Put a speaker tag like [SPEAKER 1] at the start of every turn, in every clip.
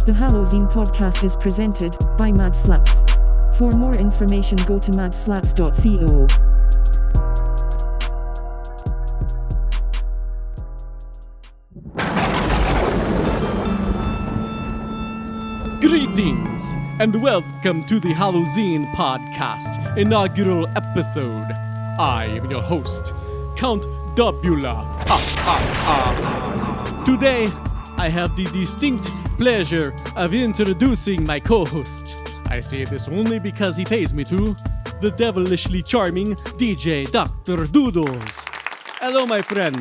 [SPEAKER 1] The Hallowzine Podcast is presented by Mad Slaps. For more information, go to madslaps.co.
[SPEAKER 2] Greetings, and welcome to the Hallowzine Podcast inaugural episode. I am your host, Count Dubula. Today, I have the distinct pleasure of introducing my co-host. I say this only because he pays me to, the devilishly charming DJ Dr. Doodles. Hello, my friend.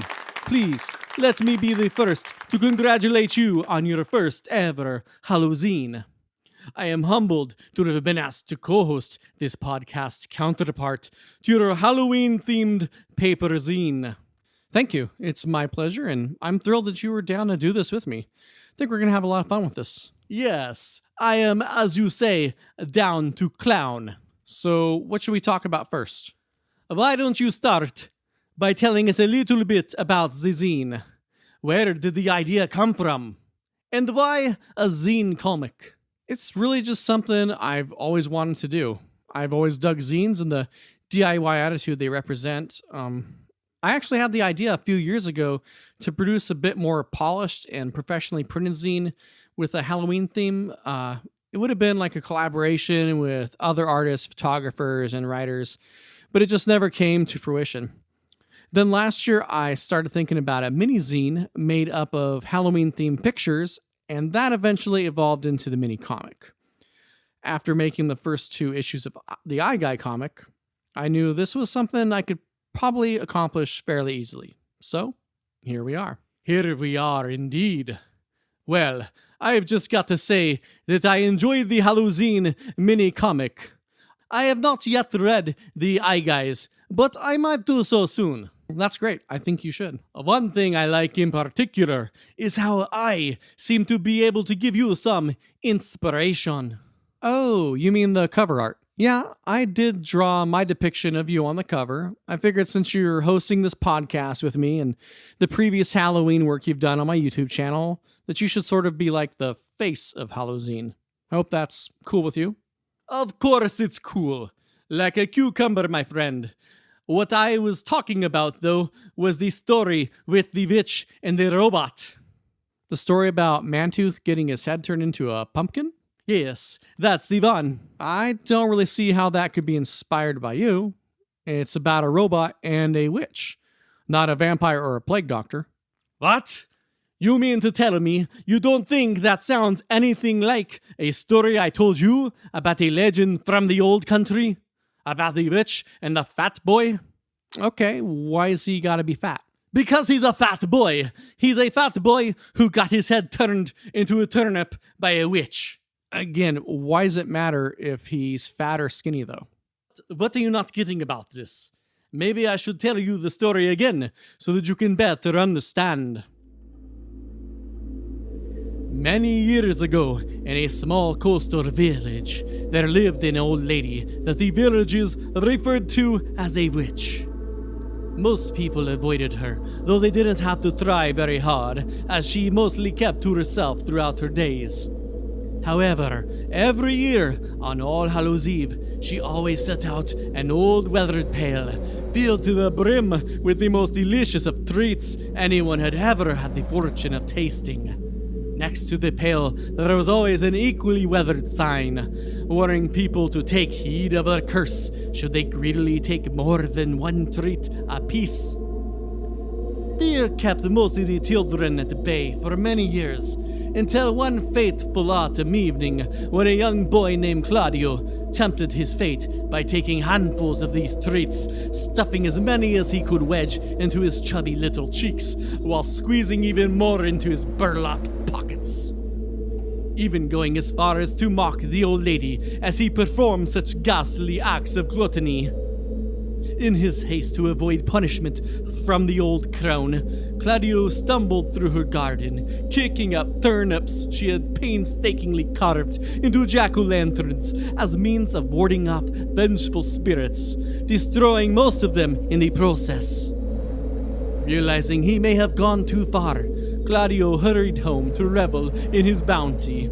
[SPEAKER 2] Please, let me be the first to congratulate you on your first ever Hallowzine. I am humbled to have been asked to co-host this podcast counterpart to your Halloween-themed paper zine. Thank you. It's my pleasure, and I'm thrilled that you were down to do this with me. I think we're going to have a lot of fun with this. Yes, I am, as you say, down to clown. So, what should we talk about first? Why don't you start by telling us a little bit about the zine? Where did the idea come from? And why a zine comic? It's really just something I've always wanted to do. I've always dug zines and the DIY attitude they represent. I actually had the idea a few years ago to produce a bit more polished and professionally printed zine with a Halloween theme. It would have been like a collaboration with other artists, photographers, and writers, but it just never came to fruition. Then last year, I started thinking about a mini zine made up of Halloween-themed pictures, and that eventually evolved into the mini comic. After making the first 2 issues of the iGuy comic, I knew this was something I could probably accomplish fairly easily. So, here we are. Here we are, indeed. Well, I've just got to say that I enjoyed the Hallowzine mini comic. I have not yet read the iGuys, but I might do so soon. That's great. I think you should. One thing I like in particular is how I seem to be able to give you some inspiration. Oh, you mean the cover art? Yeah, I did draw my depiction of you on the cover. I figured since you're hosting this podcast with me and the previous Halloween work you've done on my YouTube channel, that you should sort of be like the face of Hallowzine. I hope that's cool with you. Of course it's cool. Like a cucumber, my friend. What I was talking about, though, was the story with the witch and the robot. The story about Mantooth getting his head turned into a pumpkin? Yes, that's the one. I don't really see how that could be inspired by you. It's about a robot and a witch, not a vampire or a plague doctor. What? You mean to tell me you don't think that sounds anything like a story I told you about a legend from the old country? About the witch and the fat boy? Okay, why is he gotta be fat? Because he's a fat boy. He's a fat boy who got his head turned into a turnip by a witch. Again, why does it matter if he's fat or skinny, though? What are you not getting about this? Maybe I should tell you the story again, so that you can better understand. Many years ago, in a small coastal village, there lived an old lady that the villagers referred to as a witch. Most people avoided her, though they didn't have to try very hard, as she mostly kept to herself throughout her days. However, every year, on All Hallows Eve, she always set out an old weathered pail, filled to the brim with the most delicious of treats anyone had ever had the fortune of tasting. Next to the pail, there was always an equally weathered sign, warning people to take heed of her curse should they greedily take more than one treat apiece. Fear kept most of the children at bay for many years, until one fateful autumn evening when a young boy named Claudio tempted his fate by taking handfuls of these treats, stuffing as many as he could wedge into his chubby little cheeks, while squeezing even more into his burlap pockets. Even going as far as to mock the old lady as he performed such ghastly acts of gluttony. In his haste to avoid punishment from the old crone, Claudio stumbled through her garden, kicking up turnips she had painstakingly carved into jack-o'-lanterns as means of warding off vengeful spirits, destroying most of them in the process. Realizing he may have gone too far, Claudio hurried home to revel in his bounty.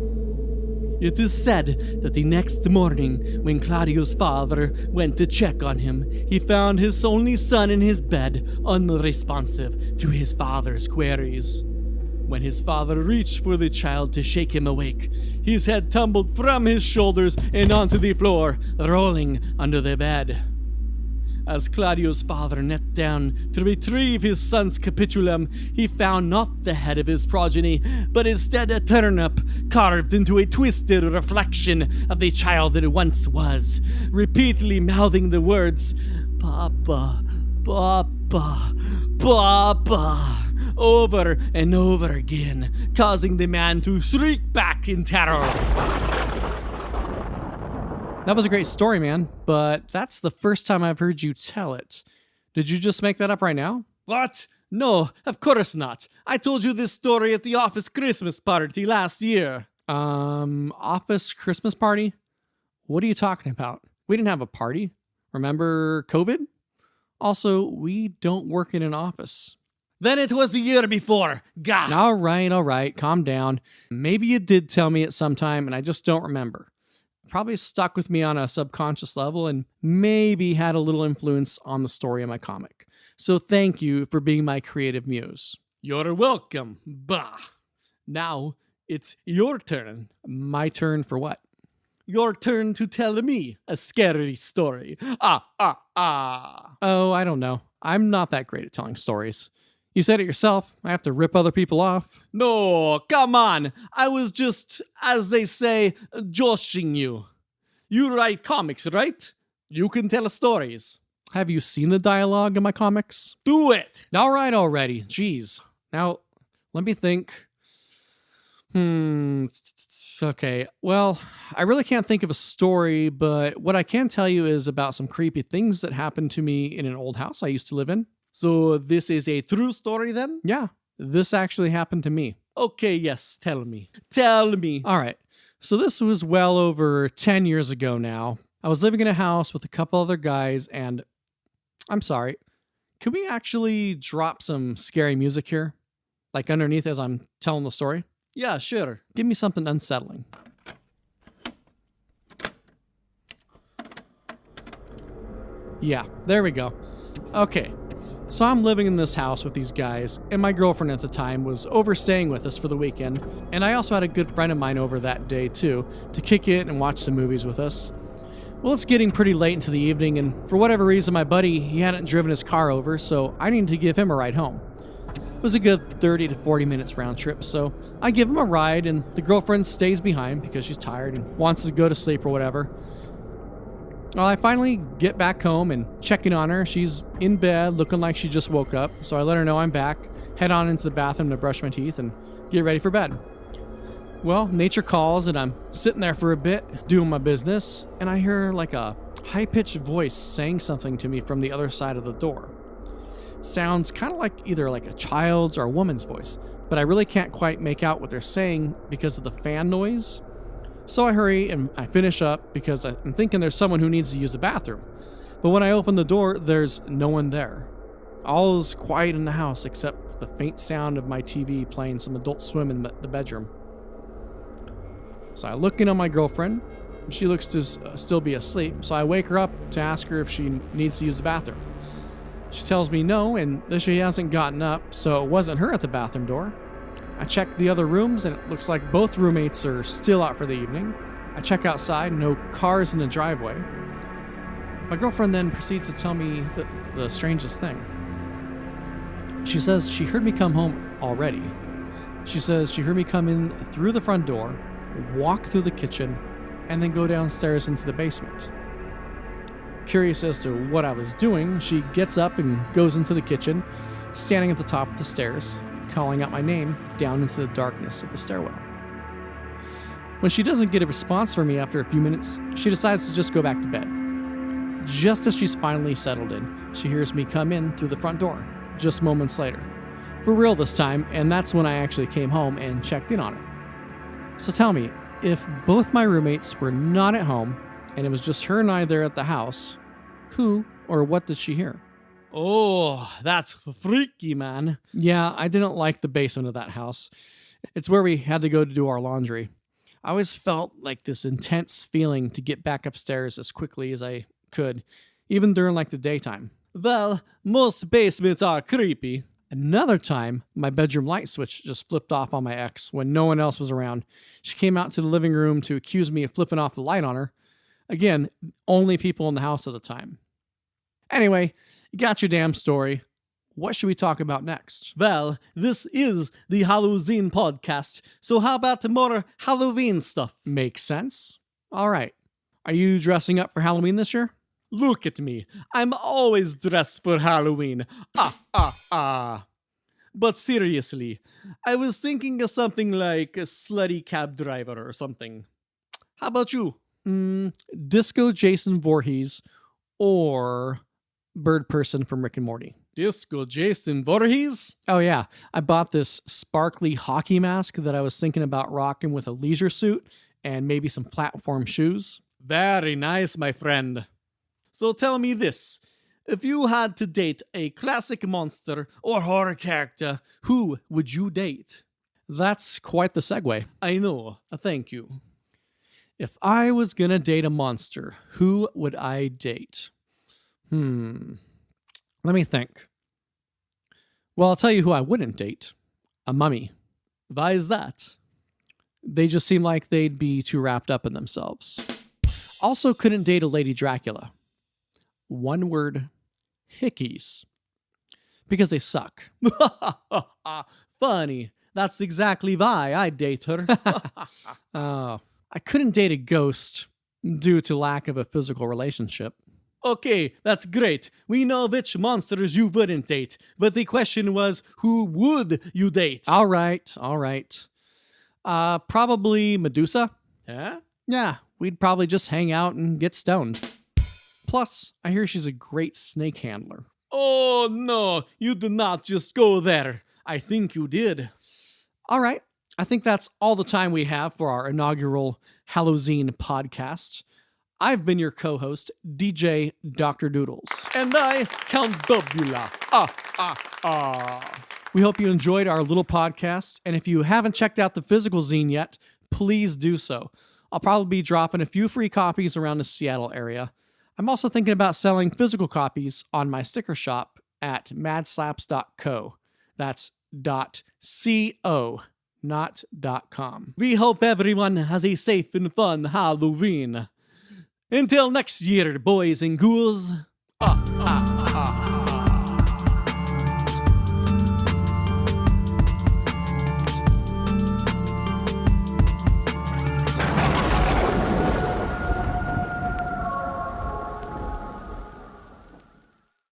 [SPEAKER 2] It is said that the next morning, when Claudio's father went to check on him, he found his only son in his bed, unresponsive to his father's queries. When his father reached for the child to shake him awake, his head tumbled from his shoulders and onto the floor, rolling under the bed. As Claudio's father knelt down to retrieve his son's capitulum, he found not the head of his progeny, but instead a turnip carved into a twisted reflection of the child that it once was, repeatedly mouthing the words, "Papa, Papa, Papa," over and over again, causing the man to shriek back in terror. That was a great story, man, but that's the first time I've heard you tell it. Did you just make that up right now? What? No, of course not. I told you this story at the office Christmas party last year. Office Christmas party? What are you talking about? We didn't have a party. Remember COVID? Also, we don't work in an office. Then it was the year before. Gah! All right, calm down. Maybe you did tell me at some time and I just don't remember. Probably stuck with me on a subconscious level and maybe had a little influence on the story of my comic. So thank you for being my creative muse. You're welcome. Bah. Now it's your turn. My turn for what? Your turn to tell me a scary story. Oh, I don't know. I'm not that great at telling stories. You said it yourself. I have to rip other people off. No, come on. I was just, as they say, joshing you. You write comics, right? You can tell stories. Have you seen the dialogue in my comics? Do it. All right already. Jeez. Now, let me think. Okay. Well, I really can't think of a story, but what I can tell you is about some creepy things that happened to me in an old house I used to live in. So this is a true story then? Yeah, this actually happened to me. Okay, yes, tell me. Tell me. All right, so this was well over 10 years ago now. I was living in a house with a couple other guys and... I'm sorry, could we actually drop some scary music here? Like underneath as I'm telling the story? Yeah, sure. Give me something unsettling. Yeah, there we go. Okay. So I'm living in this house with these guys, and my girlfriend at the time was overstaying with us for the weekend, and I also had a good friend of mine over that day too, to kick it and watch some movies with us. Well, it's getting pretty late into the evening, and for whatever reason my buddy, he hadn't driven his car over, so I needed to give him a ride home. It was a good 30 to 40 minutes round trip, so I give him a ride, and the girlfriend stays behind because she's tired and wants to go to sleep or whatever. Well, I finally get back home and checking on her. She's in bed, looking like she just woke up. So I let her know I'm back, head on into the bathroom to brush my teeth and get ready for bed. Well, nature calls and I'm sitting there for a bit, doing my business, and I hear like a high-pitched voice saying something to me from the other side of the door. It sounds kind of like either like a child's or a woman's voice, but I really can't quite make out what they're saying because of the fan noise. So I hurry and I finish up because I'm thinking there's someone who needs to use the bathroom. But when I open the door, there's no one there. All is quiet in the house except the faint sound of my TV playing some Adult Swim in the bedroom. So I look in on my girlfriend. She looks to still be asleep, so I wake her up to ask her if she needs to use the bathroom. She tells me no, and that she hasn't gotten up, so it wasn't her at the bathroom door. I check the other rooms, and it looks like both roommates are still out for the evening. I check outside, no cars in the driveway. My girlfriend then proceeds to tell me the strangest thing. She says she heard me come home already. She says she heard me come in through the front door, walk through the kitchen, and then go downstairs into the basement. Curious as to what I was doing, she gets up and goes into the kitchen, standing at the top of the stairs, calling out my name down into the darkness of the stairwell. When she doesn't get a response from me after a few minutes, she decides to just go back to bed. Just as she's finally settled in, she hears me come in through the front door, just moments later. For real this time, and that's when I actually came home and checked in on her. So tell me, if both my roommates were not at home, and it was just her and I there at the house, who or what did she hear? Oh, that's freaky, man. Yeah, I didn't like the basement of that house. It's where we had to go to do our laundry. I always felt like this intense feeling to get back upstairs as quickly as I could, even during like the daytime. Well, most basements are creepy. Another time, my bedroom light switch just flipped off on my ex when no one else was around. She came out to the living room to accuse me of flipping off the light on her. Again, only people in the house at the time. Anyway, you got your damn story. What should we talk about next? Well, this is the Hallowzine Podcast, so how about more Halloween stuff? Makes sense. All right. Are you dressing up for Halloween this year? Look at me. I'm always dressed for Halloween. But seriously, I was thinking of something like a slutty cab driver or something. How about you? Disco Jason Voorhees or Bird Person from Rick and Morty. Disco Jason Voorhees? Oh yeah, I bought this sparkly hockey mask that I was thinking about rocking with a leisure suit and maybe some platform shoes. Very nice, my friend. So tell me this, if you had to date a classic monster or horror character, who would you date? That's quite the segue. I know, thank you. If I was gonna date a monster, who would I date? Let me think. Well, I'll tell you who I wouldn't date. A mummy. Why is that? They just seem like they'd be too wrapped up in themselves. Also couldn't date a Lady Dracula. One word, hickeys. Because they suck. Funny. That's exactly why I'd date her. I couldn't date a ghost due to lack of a physical relationship. Okay, that's great. We know which monsters you wouldn't date, but the question was, who would you date? All right. Probably Medusa. Yeah? Yeah, we'd probably just hang out and get stoned. Plus, I hear she's a great snake handler. Oh, no, you did not just go there. I think you did. All right, I think that's all the time we have for our inaugural Hallowzine podcast. I've been your co-host, DJ Dr. Doodles. And I, Count Dubula. We hope you enjoyed our little podcast, and if you haven't checked out the physical zine yet, please do so. I'll probably be dropping a few free copies around the Seattle area. I'm also thinking about selling physical copies on my sticker shop at madslaps.co. That's .co, not .com. We hope everyone has a safe and fun Halloween. Until next year, boys and ghouls.